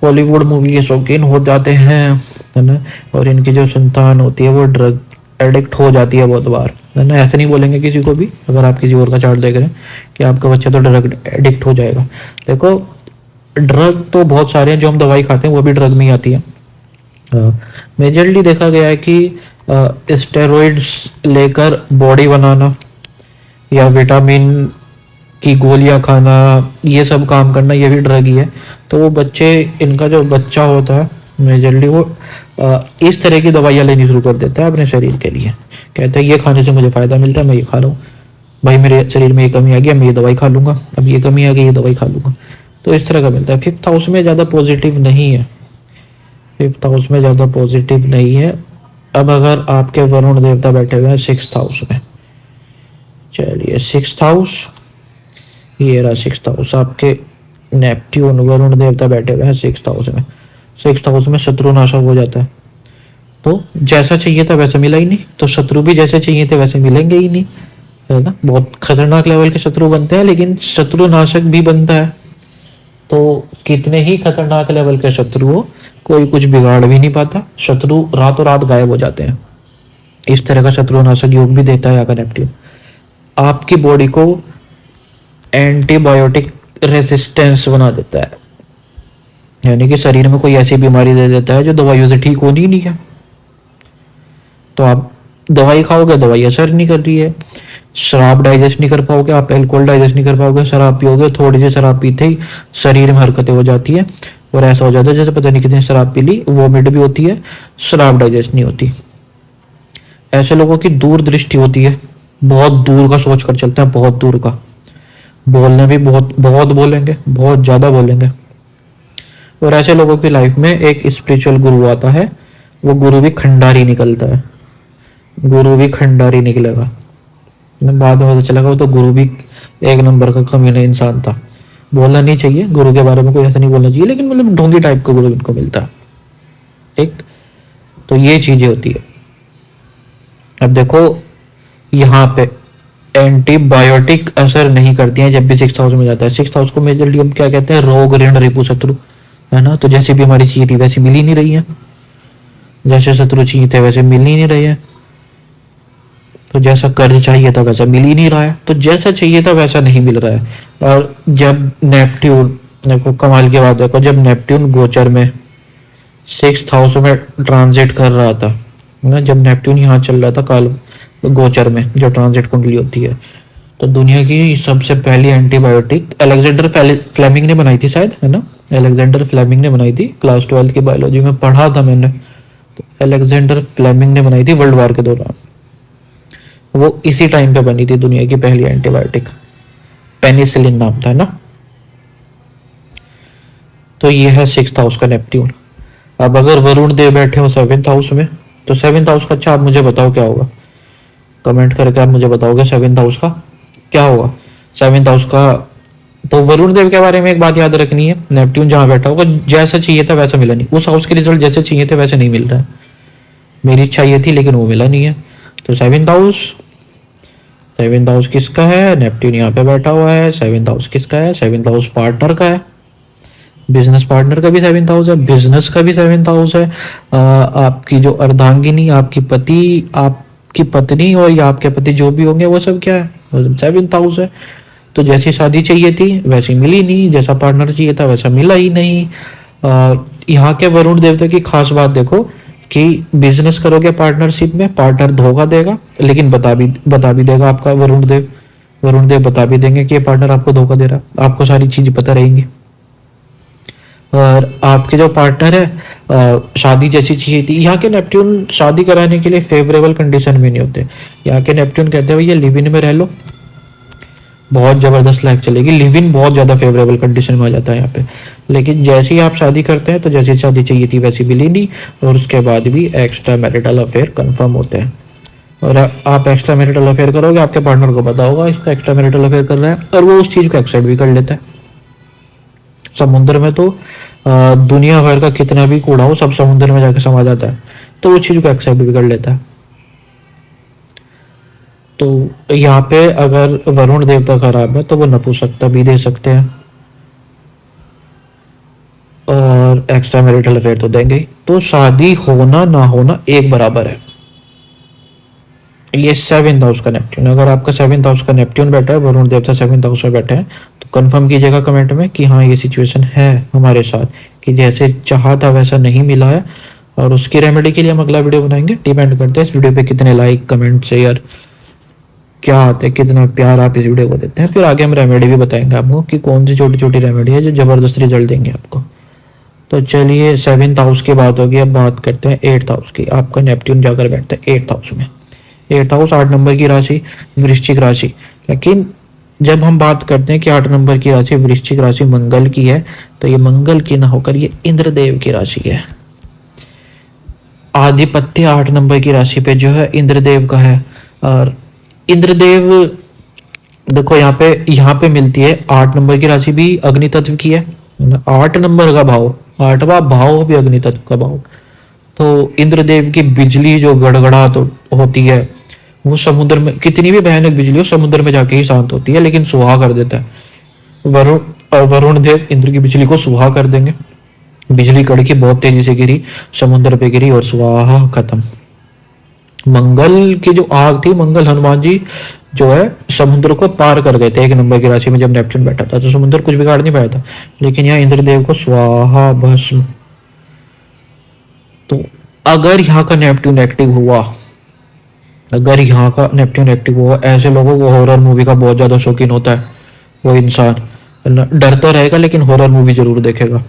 हॉलीवुड मूवी के शौकीन हो जाते हैं, है ना, और इनकी जो संतान होती है वो ड्रग एडिक्ट हो जाती है बहुत बार, है ना। ऐसे नहीं बोलेंगे किसी को भी, अगर आप किसी और का चार्ट देख रहे हैं कि आपका बच्चा तो ड्रग एडिक्ट हो जाएगा। देखो ड्रग तो बहुत सारे हैं, जो हम दवाई खाते हैं वो भी ड्रग में ही आती है। मेजरली देखा गया है कि स्टेरॉइड्स लेकर बॉडी बनाना या विटामिन की गोलियां खाना, ये सब काम करना, ये भी ड्रग ही है। तो वो बच्चे, इनका जो बच्चा होता है मेजरली वो इस तरह की दवाइयाँ लेनी शुरू कर देता है अपने शरीर के लिए। कहते हैं ये खाने से मुझे फ़ायदा मिलता है, मैं ये खा लूँ, भाई मेरे शरीर में ये कमी आ गई, मैं ये दवाई खा लूँगा, अब ये कमी आ गई ये दवाई खा लूँगा। तो इस तरह का मिलता है। 5th हाउस में ज़्यादा पॉजिटिव नहीं है, 5th हाउस में ज़्यादा पॉजिटिव नहीं है। अब अगर आपके वरुण देवता बैठे हुए हैं 6th हाउस में, चलिए 6th हाउस, ये रहा 6th हाउस, आपके नेपट्टून वरुण देवता बैठे हुए हैं 6th हाउस में। 6th हाउस में शत्रु नाशक हो जाता है, तो जैसा चाहिए था वैसा मिला ही नहीं, तो शत्रु भी जैसे चाहिए थे वैसे मिलेंगे ही नहीं, है ना। बहुत खतरनाक लेवल के शत्रु बनते हैं, लेकिन शत्रु नाशक भी बनता है। तो कितने ही खतरनाक लेवल के शत्रु हो, कोई कुछ बिगाड़ भी नहीं पाता, शत्रु रातों रात गायब हो जाते हैं। इस तरह का शत्रु नाशक योग भी देता है अगर नेपट्टून। आपकी बॉडी को एंटीबायोटिक रेसिस्टेंस बना देता है, यानी कि शरीर में कोई ऐसी बीमारी दे देता है जो दवाइयों से ठीक होनी ही नहीं है। तो आप दवाई खाओगे, दवाई असर नहीं कर रही है, शराब डाइजेस्ट नहीं कर पाओगे, आप एल्कोहल डाइजेस्ट नहीं कर पाओगे, शराब पियोगे, थोड़ी सी शराब पीते ही शरीर में हरकतें हो जाती है और ऐसा हो जाता है जैसे पता नहीं कितनी शराब पी ली, वोमिट भी होती है, शराब डाइजेस्ट नहीं होती। ऐसे लोगों की दूर दृष्टि होती है, बहुत दूर का सोच कर चलते हैं, बहुत दूर का, बोलने भी बहुत बहुत बोलेंगे, बहुत ज्यादा बोलेंगे। और ऐसे लोगों की लाइफ में एक स्पिरिचुअल गुरु आता है, वो गुरु भी खंडारी निकलता है, गुरु भी खंडारी निकलेगा। बाद में पता चलेगा वो तो गुरु भी 1 नंबर का कमीना इंसान था। बोलना नहीं चाहिए गुरु के बारे में, कोई ऐसा नहीं बोलना चाहिए, लेकिन मतलब ढोंगी टाइप का गुरु इनको मिलता है। ठीक, तो ये चीजें होती है। अब देखो यहाँ पे एंटीबायोटिक असर नहीं करती हैं जब भी 6th हाउस में जाता है। 6th हाउस को मेजरली हम क्या कहते हैं, रोग ऋण रिपु शत्रु, है ना। तो जैसी बीमारी चाहिए थी वैसी मिल ही नहीं रही है, जैसे शत्रु चाहिए थे वैसे मिल ही नहीं रहे हैं, तो जैसा कर्ज चाहिए था वैसा मिल ही नहीं रहा है, तो जैसा चाहिए था वैसा नहीं मिल रहा है। और जब नेपट्टून, देखो कमाल की बात, देखो जब नेपट्टून गोचर में 6th हाउस में ट्रांजिट कर रहा था ना, जब नेपट्टून यहाँ चल रहा था काल गोचर में, जो ट्रांजिट कुंडली होती है, तो दुनिया की सबसे पहली एंटीबायोटिक अलेक्जेंडर फ्लेमिंग ने बनाई थी शायद, है ना। अलेक्जेंडर फ्लेमिंग ने बनाई थी, क्लास 12 की बायोलॉजी में पढ़ा था मैंने। तो अलेक्जेंडर फ्लेमिंग ने बनाई थी वर्ल्ड वार के दौरान, वो इसी टाइम पे बनी थी दुनिया की पहली एंटीबायोटिक, पेनिसिलिन नाम था ना। तो ये है 6th हाउस का नेपट्टून। अब अगर वरुण देव बैठे हो 7th हाउस में, तो 7th हाउस का अच्छा आप मुझे बताओ क्या होगा, कमेंट करके आप मुझे बताओगे 7th हाउस का क्या होगा। 7th हाउस का, तो वरुण देव के बारे में एक बात याद रखनी है, नेपट्टून जहां बैठा होगा जैसा चाहिए था वैसा मिला नहीं, उस हाउस के रिजल्ट जैसे चाहिए थे वैसे नहीं मिल रहा है। मेरी इच्छा ये थी लेकिन वो मिला नहीं है। तो 7th हाउस, 7th हाउस किसका है, नेपट्टून यहाँ पे बैठा हुआ है। 7th हाउस किसका है, 7th हाउस पार्टनर का है, बिजनेस पार्टनर का भी 7th हाउस है, बिजनेस का भी 7th हाउस है। आपकी जो अर्धांगिनी, आपकी पति, आपकी पत्नी और या आपके पति जो भी होंगे वो सब क्या है, 7th हाउस है। तो जैसी शादी चाहिए थी वैसी मिली नहीं, जैसा पार्टनर चाहिए था वैसा मिला ही नहीं। यहाँ के वरुण देवता की खास बात देखो कि बिजनेस करोगे पार्टनरशिप में, पार्टनर धोखा देगा लेकिन बता भी देगा आपका वरुण देव बता भी देंगे कि ये पार्टनर आपको धोखा दे रहा है, आपको सारी चीजें पता रहेंगी। और आपके जो पार्टनर है शादी जैसी चाहिए थी, यहाँ के नेपट्यून शादी कराने के लिए फेवरेबल कंडीशन में नहीं होते। यहाँ के नेपट्यून कहते हैं भैया लिव इन में रह लो, बहुत जबरदस्त लाइफ चलेगी। लिव इन बहुत ज्यादा फेवरेबल कंडीशन में आ जाता है यहाँ पे। लेकिन जैसे ही आप शादी करते हैं तो जैसी शादी चाहिए थी वैसी मिली नहीं, और उसके बाद भी एक्स्ट्रा मैरिटल अफेयर कंफर्म होते हैं। और आप एक्स्ट्रा मैरिटल अफेयर करोगे, आपके पार्टनर को पता होगा इसका एक्स्ट्रा मैरिटल अफेयर कर रहा है, और वो उस चीज को एक्सेप्ट भी कर लेता है। समुद्र में तो दुनिया भर का कितना भी कूड़ा हो सब समुद्र में जाके समा जाता है, तो उस चीज को एक्सेप्ट भी कर लेता है। तो यहाँ पे अगर वरुण देवता खराब है तो वो नपुंसकता भी दे सकते हैं, और एक्स्ट्रा मैरिटल अफेयर तो देंगे ही। तो शादी होना ना होना एक बराबर है। ये 7th हाउस का नेपट्यून, अगर आपका 7th हाउस का नेपट्यून बैठा है, वरुण देवता 7th हाउस में बैठे हैं, तो कंफर्म कीजिएगा कमेंट में कि हाँ ये सिचुएशन है हमारे साथ, कि जैसे चाहा था वैसा नहीं मिला है। और उसकी रेमेडी के लिए हम अगला वीडियो बनाएंगे। डिपेंड करता है इस वीडियो पे कितने लाइक, कमेंट, शेयर क्या आते हैं, कितना प्यार आप इस वीडियो को देते हैं। फिर आगे हम रेमेडी भी बताएंगे आपको कि कौन सी छोटी छोटी रेमेडी है जो जबरदस्त रिजल्ट देंगे आपको। तो चलिए 7th हाउस की बात होगी, अब बात करते हैं 8th हाउस की। आपका नेपट्यून जाकर बैठता है 8th हाउस में। 8th हाउस 8 नंबर की राशि, वृश्चिक राशि। लेकिन जब हम बात करते हैं कि 8 नंबर की राशि वृश्चिक राशि मंगल की है, तो ये मंगल की ना होकर ये इंद्रदेव की राशि है। आधिपत्य 8 नंबर की राशि पे जो है इंद्रदेव का है। और इंद्रदेव देखो यहाँ पे मिलती है 8 नंबर की राशि भी अग्नि तत्व की है, 8 नंबर का भाव, 8वां भाव भी अग्नि तत्व का भाव। तो इंद्रदेव की बिजली जो गड़गड़ाहट होती है वो समुद्र में, कितनी भी भयानक बिजली हो समुद्र में जाके ही शांत होती है, लेकिन सुहा कर देता है। वरुण देव इंद्र की बिजली को सुहा कर देंगे। बिजली कड़की बहुत तेजी से गिरी, समुद्र पे गिरी और सुहा, खत्म। मंगल की जो आग थी, मंगल हनुमान जी जो है समुद्र को पार कर गए थे 1 नंबर की राशि में जब नेपच्यून बैठा था, तो समुद्र कुछ बिगाड़ नहीं पाया था। लेकिन यहाँ इंद्रदेव को स्वाहा भस्म। तो अगर यहाँ का नेपट्यून एक्टिव हुआ, अगर यहाँ का नेपट्यून एक्टिव हुआ, ऐसे लोगों को हॉरर मूवी का बहुत ज्यादा शौकीन होता है। वो इंसान डरता रहेगा लेकिन हॉरर मूवी जरूर देखेगा।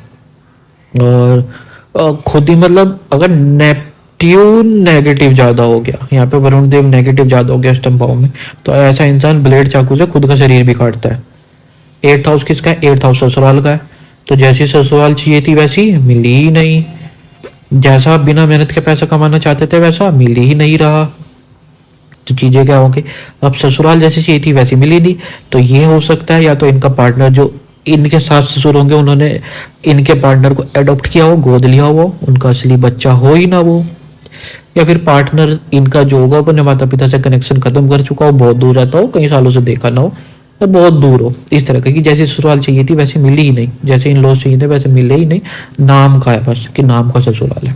और खुद ही मतलब अगर नेपट्यून नेगेटिव ज्यादा हो गया, यहाँ पे वरुण देव नेगेटिव ज्यादा हो गया स्तंभ भाव में, तो ऐसा इंसान ब्लेड चाकू से खुद का शरीर भी काटता है। 8th हाउस किसका है? 8th हाउस ससुराल का है। तो जैसी ससुराल चाहिए थी वैसी मिली ही नहीं, जैसा आप बिना मेहनत के पैसा कमाना चाहते थे वैसा मिल ही नहीं रहा। तो चीजें क्या होंगी, अब ससुराल जैसी चाहिए थी वैसी मिली नहीं। तो ये हो सकता है या तो इनका पार्टनर जो इनके सास ससुर होंगे उन्होंने इनके पार्टनर को एडॉप्ट किया हो, गोद लिया हो, उनका असली बच्चा हो ही ना वो, या फिर पार्टनर इनका जो होगा अपने माता पिता से कनेक्शन खत्म कर चुका हो, बहुत दूर रहता हो, कई सालों से देखा ना हो, तो बहुत दूर हो। इस तरह की जैसी ससुराल चाहिए थी वैसे मिली ही नहीं, जैसे इन लॉज चाहिए थे वैसे मिले ही नहीं, नाम का है बस कि नाम का ससुराल है।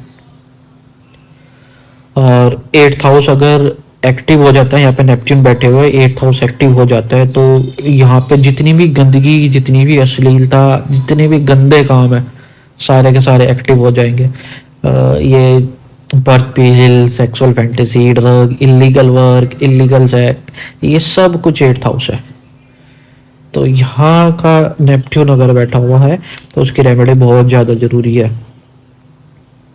और 8th हाउस अगर एक्टिव हो जाता है, यहाँ पे नेपच्यून बैठे हुए 8th हाउस एक्टिव हो जाता है, तो यहाँ पे जितनी भी गंदगी, जितनी भी अश्लीलता, जितने भी गंदे काम है सारे के सारे एक्टिव हो जाएंगे। ये birth pill, sexual fantasy, drug, illegal work, illegal sex, ये सब कुछ 8th हाउस है। तो यहाँ का नेपच्यून अगर बैठा हुआ है तो उसकी रेमेडी बहुत ज़्यादा जरूरी है।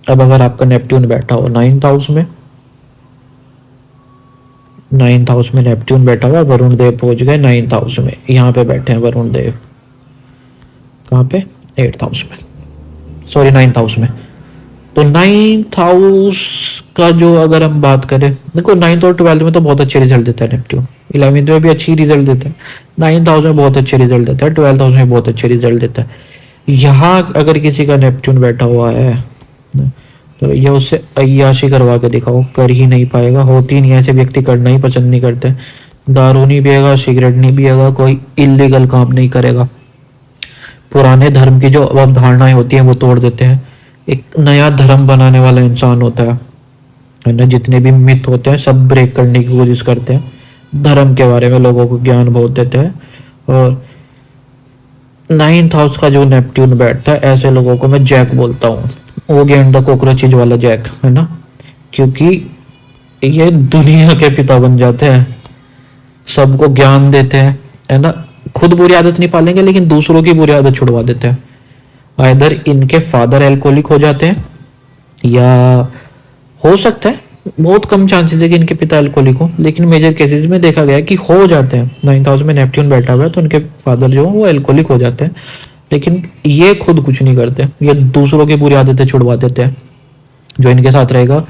अब अगर आपका नेपच्यून बैठा हो 9th हाउस में, 9th हाउस में नेपच्यून बैठा हुआ, वरुण देव पहुंच गए 9th हाउस में, यहाँ पे बैठे हैं वरुण देव, कहाँ पे? 8th हाउस में, सॉरी 9th हाउस में। तो 9th हाउस का जो अगर हम बात करें, देखो 9th और 12th में तो बहुत अच्छे रिजल्ट देता है नेपच्यून, 11th में भी अच्छी रिजल्ट देता है, 9th हाउस में बहुत अच्छे रिजल्ट देता है, 12th हाउस में बहुत अच्छे रिजल्ट देता है। यहाँ अगर किसी का नेपच्यून बैठा हुआ है तो ये उससे अय्याशी करवा के दिखाओ, कर ही नहीं पाएगा। होती नहीं, ऐसे व्यक्ति करना ही पसंद नहीं करते। दारू नहीं पिएगा, सिगरेट नहीं पिएगा, कोई इलीगल काम नहीं करेगा, पुराने धर्म की जो अवधारणाएं होती हैं वो तोड़ देते हैं, एक नया धर्म बनाने वाला इंसान होता है ना। जितने भी मिथ होते हैं सब ब्रेक करने की कोशिश करते हैं, धर्म के बारे में लोगों को ज्ञान बहुत देते हैं। और 9th हाउस का जो नेपट्यून बैठता है, ऐसे लोगों को मैं जैक बोलता हूँ, वो गेंड द कॉकरोचेज वाला जैक है ना, क्योंकि ये दुनिया के पिता बन जाते हैं, सबको ज्ञान देते हैं है ना। खुद बुरी आदत नहीं पालेंगे लेकिन दूसरों की बुरी आदत छुड़वा देते हैं। आइदर इनके फादर एल्कोहलिक हो जाते हैं, या हो सकता है, बहुत कम चांसेस है कि इनके पिता एल्कोहलिक हो, लेकिन मेजर केसेस में देखा गया है कि हो जाते हैं। 9th हाउस में नेपट्यून बैठा हुआ है तो उनके फादर जो वो एल्कोहलिक हो जाते हैं, लेकिन ये खुद कुछ नहीं करते, ये दूसरों की बुरी आदतें छुड़वा देते हैं। जो इनके साथ रहेगा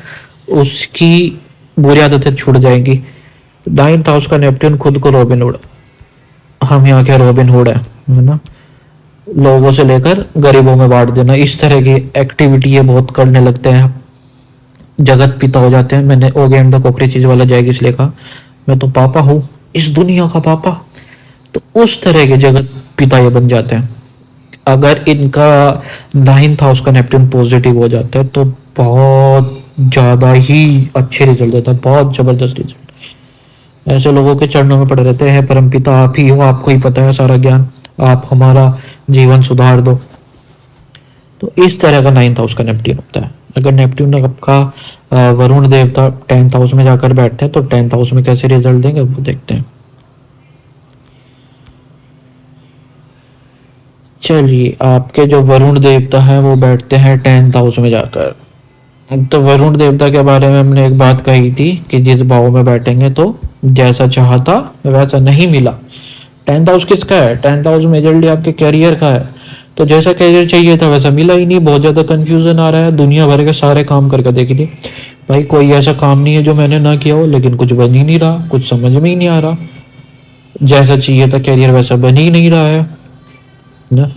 उसकी बुरी आदतें छूट जाएंगी। 9th हाउस का नेपट्यून खुद को रॉबिन हुड, हम यहाँ के रॉबिन हुड है ना, लोगों से लेकर गरीबों में बांट देना, इस तरह की एक्टिविटी ये बहुत करने लगते हैं, जगत पिता हो जाते हैं। मैंने ओ गेंड द कॉकरोचेज वाला जैक इसलिए कहा, मैं तो पापा हूँ, इस दुनिया का पापा। तो उस तरह के जगत पिता ये बन जाते हैं। अगर इनका 9th हाउस का नेपट्यून पॉजिटिव हो जाता है तो बहुत ज़्यादा ही अच्छे रिजल्ट देता है, बहुत ज़बरदस्त रिजल्ट। ऐसे लोगों के चरणों में पड़े रहते हैं, परमपिता आप ही हो, आपको ही पता है सारा ज्ञान, आप हमारा जीवन सुधार दो। तो इस तरह का 9th हाउस का नेपट्यून होता है। अगर नेपट्यून आपका वरुण देवता 10th हाउस में जाकर बैठते हैं तो 10th हाउस में कैसे रिजल्ट देंगे वो देखते हैं। चलिए, आपके जो वरुण देवता है वो बैठते हैं 10th हाउस में जाकर। तो वरुण देवता के बारे में हमने एक बात कही थी कि जिस भाव में बैठेंगे तो जैसा चाहता वैसा नहीं मिला। 10th हाउस किसका है? 10th हाउस मेजरली आपके कैरियर का है। तो जैसा कैरियर चाहिए था वैसा मिला ही नहीं, बहुत ज्यादा कंफ्यूजन आ रहा है। दुनिया भर के सारे काम करके देख लिए भाई, कोई ऐसा काम नहीं है जो मैंने ना किया हो, लेकिन कुछ बन ही नहीं रहा, कुछ समझ में ही नहीं आ रहा, जैसा चाहिए था कैरियर वैसा बन ही नहीं रहा है ना।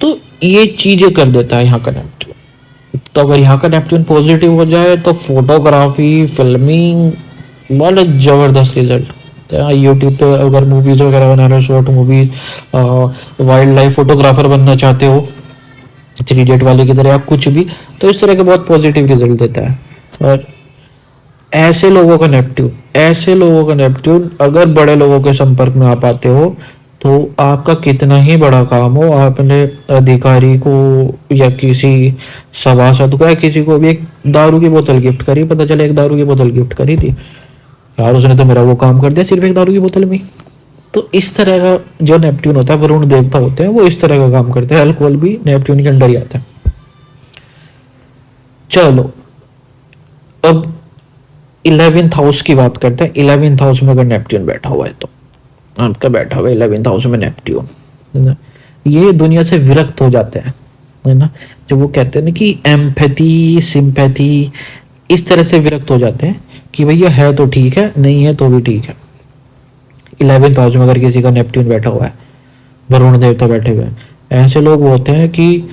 तो ये चीजें कर देता है यहाँ का नेपट्यून। तो अगर यहाँ का नेपट्यून पॉजिटिव हो जाए तो फोटोग्राफी, फिल्मिंग, बहुत जबरदस्त रिजल्ट। यूट्यूब पे अगर मूवीज वगैरह बना रहे हो, short movies, wild life photographer बनना चाहते हो 3 इडियट वाले की तरह, या कुछ भी, तो इस तरह के बहुत पॉजिटिव रिजल्ट देता है। और ऐसे लोगों का नेपट्यून अगर बड़े लोगों के संपर्क में आप आते हो तो आपका कितना ही बड़ा काम हो, आपने अधिकारी को या किसी सभासद को या किसी को भी एक दारू की बोतल गिफ्ट करी, पता चले एक दारू की बोतल गिफ्ट करी थी यार, उसने तो मेरा वो काम कर दिया सिर्फ एक दारू की बोतल में। तो इस तरह का जो नेपट्यून होता है, वरुण देवता होते हैं, वो इस तरह का काम करते हैं। अल्कोहल भी नेपट्यून के अंडर ही आता है। चलो, अब 11th हाउस की बात करते हैं। 11th हाउस में अगर नेपट्यून बैठा हुआ है तो आपका बैठा हुआ है 11th हाउस में नेपट्यून, है ना, ये दुनिया से विरक्त हो जाते हैं, है ना। जो वो कहते हैं ना कि एम्पैथी, सिंपैथी, इस तरह से विरक्त हो जाते हैं कि भैया है तो ठीक है, नहीं है तो भी ठीक है। 11th हाउस में अगर किसी का नेपट्यून बैठा हुआ है, वरुण देवता बैठे हुए हैं, ऐसे लोग होते हैं कि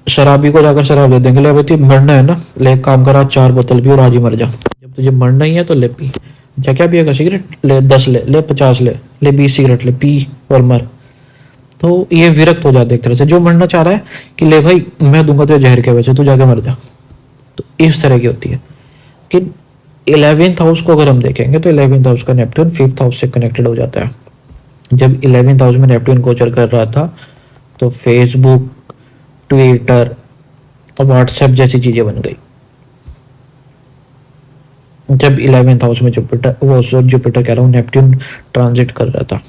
शराबी को जाकर शराब दे देंगे, ले भाई मरना है ना, ले काम करा 4 बोतल पी और आज ही मर जा, जब तुझे मरना ही है तो ले पी। अच्छा क्या पिएगा? सिगरेट ले 10 ले 50 ले 20 सिगरेट ले, पी और मर। तो ये विरक्त हो जाते एक तरह से। जो मरना चाह रहा है कि ले भाई मैं दूंगा तुझे जहर के वजह, तू जाके मर जा। तो इस तरह की होती है कि 11th हाउस को अगर हम देखेंगे तो 11th हाउस का नेपट्यून 5th हाउस से कनेक्टेड हो जाता है। जब 11th हाउस में नेपट्यून गोचर कर रहा था तो फेसबुक, ट्विटर और व्हाट्सएप जैसी चीजें बन गई। जब 11th हाउस में जुपिटर कह रहा हूँ, नेपट्यून ट्रांजिट कर रहा था।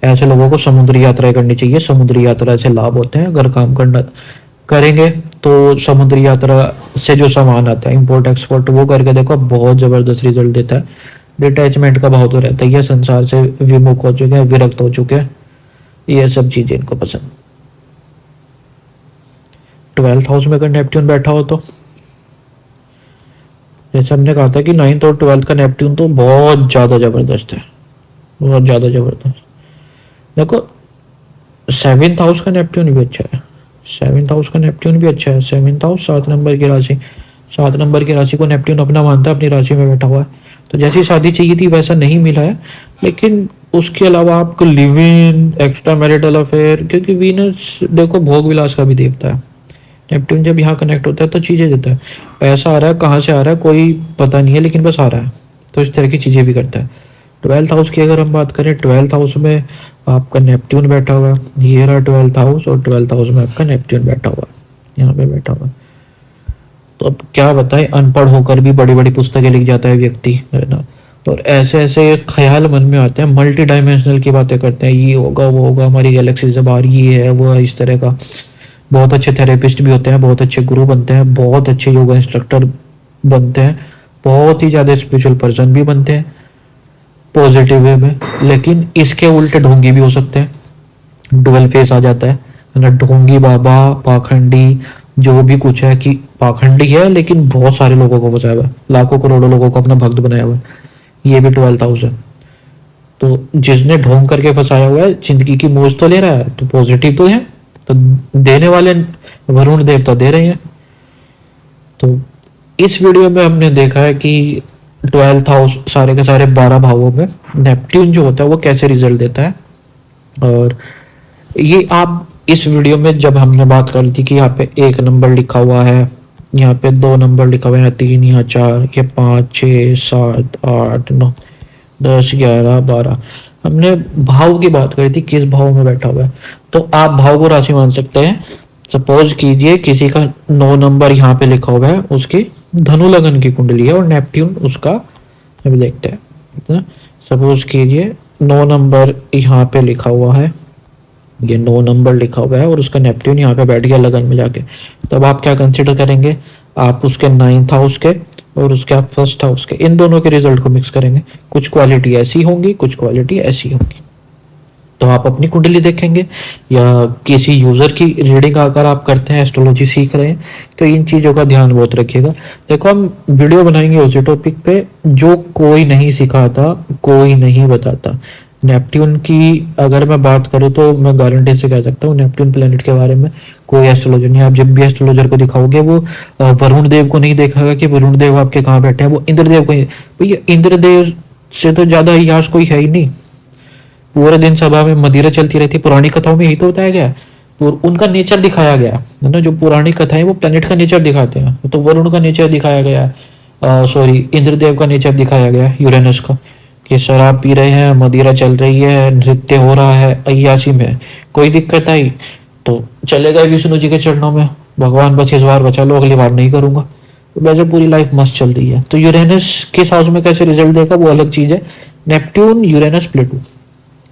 ऐसे लोगों को समुद्री यात्रा करनी चाहिए। समुद्री यात्रा से लाभ होते हैं। अगर काम करना करेंगे तो समुद्री यात्रा से जो सामान आता है, इंपोर्ट एक्सपोर्ट, वो करके देखो, बहुत जबरदस्त रिजल्ट देता है। डिटैचमेंट का भाव तो रहता है, ये संसार से विमुख हो चुके हैं, विरक्त हो चुके हैं, ये सब चीजें इनको पसंद। 12th हाउस में अगर नेपट्यून बैठा हो तो जैसे हमने कहा था कि 9th और 12th का नेपट्यून तो बहुत ज्यादा जबरदस्त है, बहुत ज्यादा जबरदस्त। देखो 7th हाउस का नेपट्यून भी अच्छा है, 7th हाउस का नेपट्यून भी अच्छा है। 7th हाउस 7 नंबर की राशि, 7 नंबर की राशि को नेपट्यून अपना मानता है, अपनी राशि में बैठा हुआ है। तो जैसी शादी चाहिए थी वैसा नहीं मिला है, लेकिन उसके अलावा आपको live in, extra marital affair, क्योंकि वीनस देखो भोग विलास का भी देवता है। नेपट्टून जब यहाँ कनेक्ट होता है तो चीज़ें देता है। पैसा आ रहा है, कहाँ से आ रहा है कोई पता नहीं है, लेकिन बस आ रहा है। तो इस तरह की चीज़ें भी करता है। 12th हाउस की अगर हम बात करें, 12th हाउस में आपका नेपट्टून बैठा हुआ है। ये रहा 12th हाउस, और 12th हाउस में आपका नेपट्टून बैठा हुआ है, यहाँ पे बैठा हुआ है। तो अब क्या बताए, अनपढ़ होकर भी बड़ी बड़ी पुस्तकें लिख जाता है व्यक्ति, है ना। और ऐसे ऐसे ख्याल मन में आते हैं, मल्टी डायमेंशनल की बातें करते हैं, ये होगा वो होगा, हमारी गैलेक्सी से बाहर ये है वो है, इस तरह का। बहुत अच्छे थेरेपिस्ट भी होते हैं, बहुत अच्छे गुरु बनते हैं, बहुत अच्छे योगा इंस्ट्रक्टर बनते हैं, बहुत ही ज़्यादा स्पिरिचुअल पर्सन भी बनते हैं पॉजिटिव वे में। लेकिन इसके उल्टे ढोंगी भी हो सकते हैं, डुअल फेस आ जाता है ना। ढोंगी बाबा, पाखंडी, जो भी कुछ है कि पाखंडी है लेकिन बहुत सारे लोगों को बचाया हुआ है, लाखों करोड़ों लोगों को अपना भक्त बनाया हुआ है। ये भी 12th हाउस है। तो जिसने ढोंग करके फंसाया हुआ है, जिंदगी की मौज तो ले रहा है, तो पॉजिटिव तो है। तो देने वाले वरुण देवता दे रहे हैं। तो इस वीडियो में हमने देखा है कि 12th हाउस सारे के सारे 12 भावों में नेपट्टून जो होता है वो कैसे रिजल्ट देता है। और ये आप इस वीडियो में जब हमने बात कर थी कि यहाँ पे 1 नंबर लिखा हुआ है, यहाँ पे 2 नंबर लिखा हुआ है, 3, यहाँ 4, ये 5, 6, 7, 8, 9, 10, 11, 12, हमने भाव की बात करी थी, किस भाव में बैठा हुआ है। तो आप भाव को राशि मान सकते हैं। सपोज कीजिए किसी का 9 नंबर यहाँ पे लिखा हुआ है, उसकी धनु लगन की कुंडली है और नेपट्टून उसका, अभी देखते हैं। सपोज कीजिए 9 नंबर यहाँ पे लिखा हुआ है, ये 9 नंबर लिखा हुआ है और उसका नेपट्टून यहाँ पे बैठ गया लगन में जाके। तब आप क्या कंसिडर करेंगे, आप उसके 9th हाउस के और उसके आप 1st हाउस के, इन दोनों के रिजल्ट को मिक्स करेंगे। कुछ क्वालिटी ऐसी होंगी, कुछ क्वालिटी ऐसी होंगी। तो आप अपनी कुंडली देखेंगे या किसी यूजर की रीडिंग अगर आप करते हैं, एस्ट्रोलॉजी सीख रहे हैं, तो इन चीजों का ध्यान बहुत रखिएगा। देखो हम वीडियो बनाएंगे उसी टॉपिक पे जो कोई नहीं सिखाता, कोई नहीं बताता। नेपट्टून की अगर मैं बात करूँ तो मैं गारंटी से कह सकता हूँ, नेपट्टून प्लेनेट के बारे में कोई एस्ट्रोलॉजर नहीं। आप जब भी एस्ट्रोलॉजर को दिखाओगे वो वरुण देव को नहीं देखाएगा कि वरुण देव आपके कहाँ बैठे हैं, वो इंद्रदेव को ही। भैया इंद्रदेव से तो ज्यादा यश कोई है ही नहीं। पूरे दिन सभा में मदिरा चलती रहती है, पुरानी कथाओं में यही तो बताया गया है। उनका नेचर दिखाया गया है ना, जो पुरानी कथाएं वो प्लेनेट का नेचर दिखाते हैं। तो वरुण का नेचर दिखाया गया है, सॉरी इंद्रदेव का नेचर दिखाया गया है, यूरेनस का, कि शराब पी रहे हैं, मदिरा चल रही है, नृत्य हो रहा है, अय्याशी में। कोई दिक्कत आई तो चले गए विष्णु जी के चरणों में, भगवान बस इस बार बचा लो, अगली बार नहीं करूंगा। तो वैसे पूरी लाइफ मस्त चल रही है। तो यूरेनस किस हाउस में कैसे रिजल्ट देगा वो अलग चीज है। Neptune, Uranus, Pluto.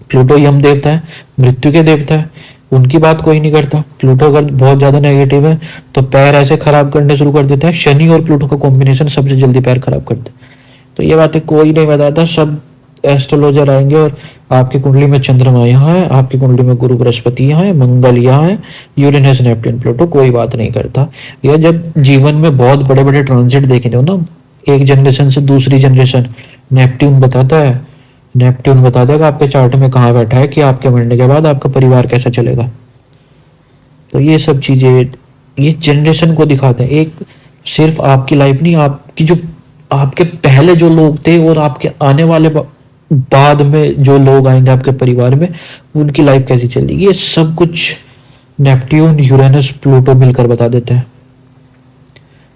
प्लूटो यम देवता है, मृत्यु के देवता है, उनकी बात कोई नहीं करता। प्लूटो अगर बहुत ज्यादा नेगेटिव है तो पैर ऐसे खराब करने शुरू कर देता है। शनि और प्लूटो का कॉम्बिनेशन सबसे जल्दी पैर खराब करता है। तो ये बातें कोई नहीं बताता, सब एस्ट्रोलॉजर आएंगे और आपकी कुंडली में चंद्रमा यहाँ है, आपकी कुंडली में गुरु बृहस्पति यहाँ है, मंगल यहाँ है, यूरेनस, नेपट्टून, प्लूटो, कोई बात नहीं करता। यह जब जीवन में बहुत बड़े बड़े ट्रांजिट देखे हो ना, एक जनरेशन से दूसरी जनरेशन, नेपट्टून बताता है, नेपट्टून बता देगा आपके चार्ट में कहाँ बैठा है कि आपके मरने के बाद आपका परिवार कैसा चलेगा। तो ये सब चीजें ये जनरेशन को दिखाते हैं। एक सिर्फ आपकी लाइफ नहीं, आपकी जो आपके पहले जो लोग थे और आपके आने वाले बाद में जो लोग आएंगे आपके परिवार में, उनकी लाइफ कैसी चलेगी, ये सब कुछ नेपट्टून, यूरेनस, प्लूटो मिलकर बता देते हैं।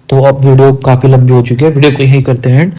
तो अब वीडियो काफी लंबी हो चुकी है, वीडियो को यही करते हैं।